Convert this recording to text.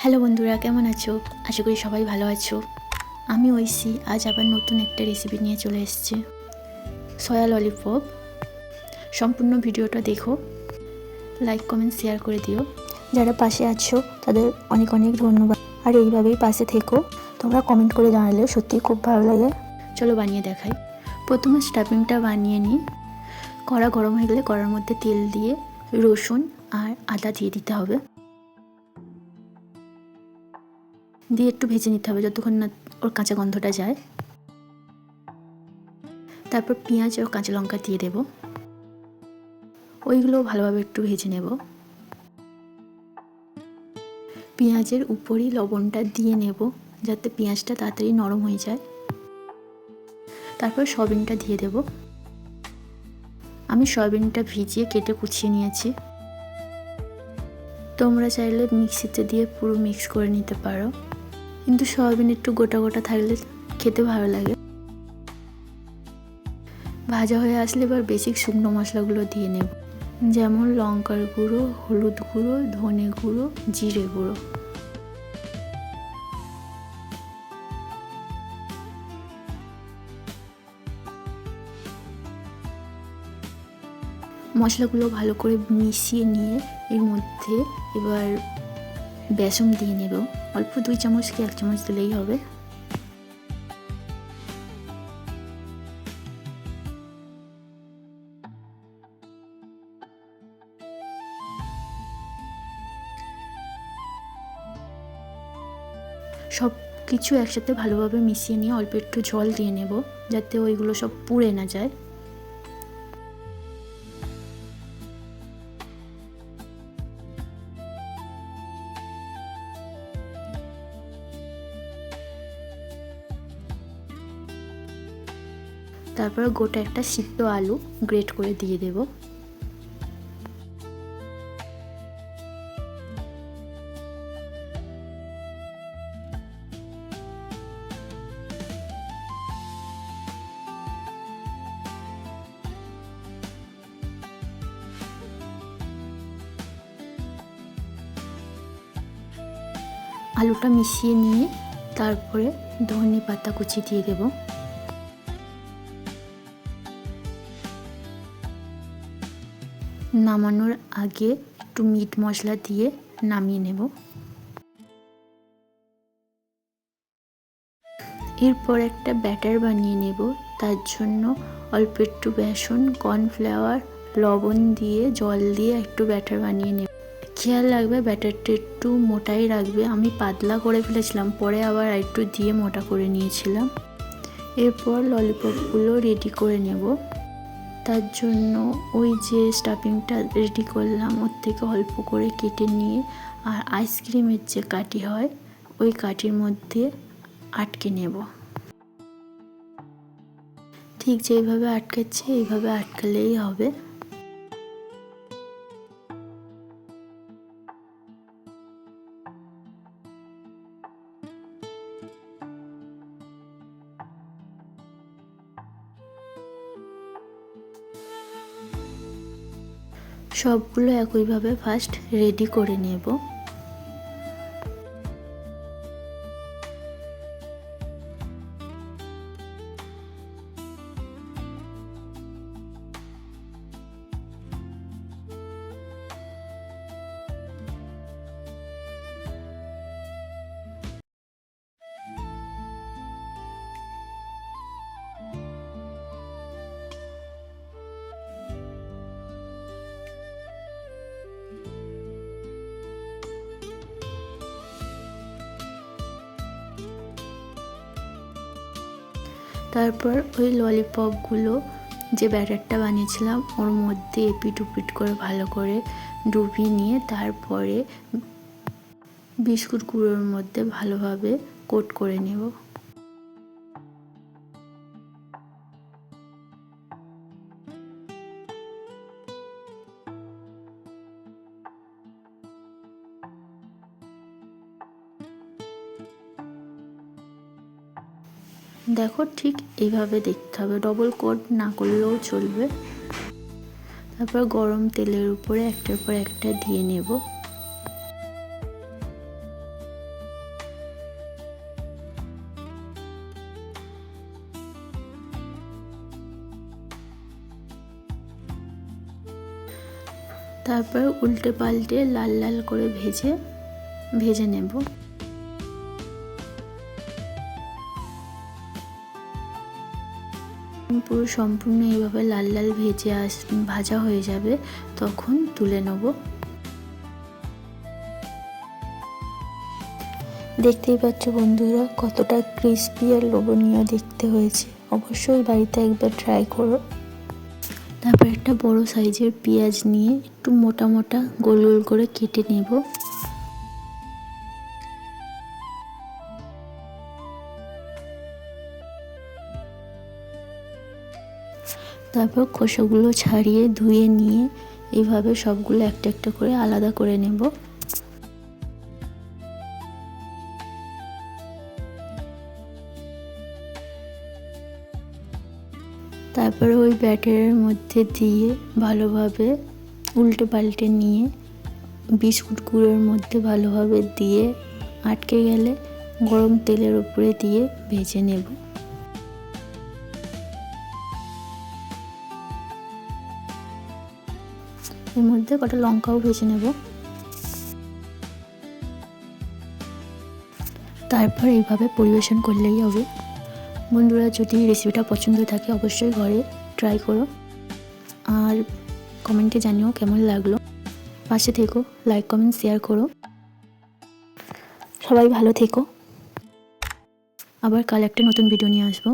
Hello বন্ধুরা, কেমন আছো? আশা করি সবাই ভালো আছো। আমি ঐশী আজ আবার নতুন একটা রেসিপি নিয়ে চলে এসেছি, সয়া ললিপপ। সম্পূর্ণ ভিডিওটা দেখো, লাইক কমেন্ট শেয়ার করে দিও। যারা পাশে আছো তাদের অনেক অনেক ধন্যবাদ, আর এইভাবেই পাশে থেকো। তোমরা কমেন্ট করে জানালে সত্যিই খুব ভালো লাগে। চলো বানিয়ে দেখাই। প্রথমে স্টাফিংটা বানিয়ে নিই। কড়া গরম হয়ে গেলে কড়ার মধ্যে তেল দিয়ে রসুন আর আদা দিয়ে দিতে হবে, দিয়ে একটু ভেজে নিতে হবে যতক্ষণ না ওর কাঁচা গন্ধটা যায়। তারপর পেঁয়াজ ও কাঁচা লঙ্কা দিয়ে দেব, ওইগুলো ভালোভাবে একটু ভেজে নেব। পেঁয়াজের উপরই লবণটা দিয়ে নেব যাতে পেঁয়াজটা তাড়াতাড়ি নরম হয়ে যায়। তারপর সয়াবিনটা দিয়ে দেব। আমি সয়াবিনটা ভিজিয়ে কেটে কুচিয়ে নিয়েছি। তোমরা চাইলে মিক্সিতে দিয়ে পুরো মিক্স করে নিতে পারো, কিন্তু সয়াবিন একটু গোটা গোটা থাকলে খেতে ভালো লাগে। ভাজা হয়ে আসলে এবার বেসিক শুকনো মশলাগুলো দিয়ে নেব, যেমন লঙ্কার গুঁড়ো, হলুদ গুঁড়ো, ধনে গুঁড়ো, জিরে গুঁড়ো। মশলাগুলো ভালো করে মিশিয়ে নিয়ে এর মধ্যে এবার বেসন দিয়ে নেব। অল্প 2 চামচ কি 1 চামচ দিলেই হবে। সব কিছু একসাথে ভালোভাবে মিশিয়ে নিয়ে অল্প একটু জল দিয়ে নেব যাতে ওইগুলো সব পুড়ে না যায়। তারপর গোটা একটা সিদ্ধ আলু গ্রেট করে দিয়ে দেব। আলুটা মিশিয়ে নিয়ে তারপরে ধনে পাতা কুচি দিয়ে দেব। নামানোর আগে একটু মিট মশলা দিয়ে নামিয়ে নেব। এরপর একটা ব্যাটার বানিয়ে নেব। তার জন্য অল্প একটু বেসন, কর্নফ্লাওয়ার, লবণ দিয়ে জল দিয়ে একটু ব্যাটার বানিয়ে নেব। খেয়াল রাখবে ব্যাটারটা একটু মোটাই রাখবে। আমি পাতলা করে ফেলেছিলাম, পরে আবার একটু দিয়ে মোটা করে নিয়েছিলাম। এরপর ললিপপগুলো রেডি করে নেব। তার জন্য ওই যে স্টাফিংটা রেডি করলাম ওর থেকে অল্প করে কেটে নিয়ে আর আইসক্রিমের যে কাঠি হয় ওই কাঠির মধ্যে আটকে নেব। ঠিক যেইভাবে আটকাচ্ছে এইভাবে আটকালেই হবে। সবগুলো একইভাবে ফার্স্ট রেডি করে নেব। তারপর ওই ললিপপগুলো যে ব্যাটারটা বানিয়েছিলাম ওর মধ্যে এপিট ওপিট করে ভালো করে ডুবিয়ে নিয়ে তারপরে বিস্কুট গুঁড়োর মধ্যে ভালোভাবে কোট করে নেব। দেখো ঠিক এইভাবে দেখতে হবে, ডবল কোট না করলেও চলবে। তারপর গরম তেলের উপরে একটার পর একটা দিয়ে নেব। তারপর উল্টে পাল্টে লাল লাল করে ভেজে নেব। পুরো সম্পূর্ণ এইভাবে লাল লাল ভাজা হয়ে যাবে, তখন তুলে নেব। দেখতেই পাচ্ছ বন্ধুরা কতটা ক্রিস্পি আর লোভনীয় দেখতে হয়েছে। অবশ্যই বাড়িতে একবার ট্রাই করো। তারপর একটা বড় সাইজের পেঁয়াজ নিয়ে একটু মোটা মোটা গোল গোল করে কেটে নেব। তারপর খোসাগুলো ছাড়িয়ে ধুয়ে নিয়ে এইভাবে সবগুলো একটা একটা করে আলাদা করে নেব। তারপরে ওই ব্যাটারের মধ্যে দিয়ে ভালোভাবে উল্টে পাল্টে নিয়ে বিস্কুট গুঁড়োর মধ্যে ভালোভাবে দিয়ে আটকে গেলে গরম তেলের উপরে দিয়ে ভেজে নেব। এর মধ্যে কটা লঙ্কাও ভেজে নেব। তারপর এইভাবে পরিবেশন করলেই হবে। বন্ধুরা, যদি রেসিপিটা পছন্দ থাকে অবশ্যই ঘরে ট্রাই করো আর কমেন্টে জানিও কেমন লাগলো। পাশে থেকো, লাইক কমেন্ট শেয়ার করো। সবাই ভালো থেকো। আবার কাল একটা নতুন ভিডিও নিয়ে আসবো।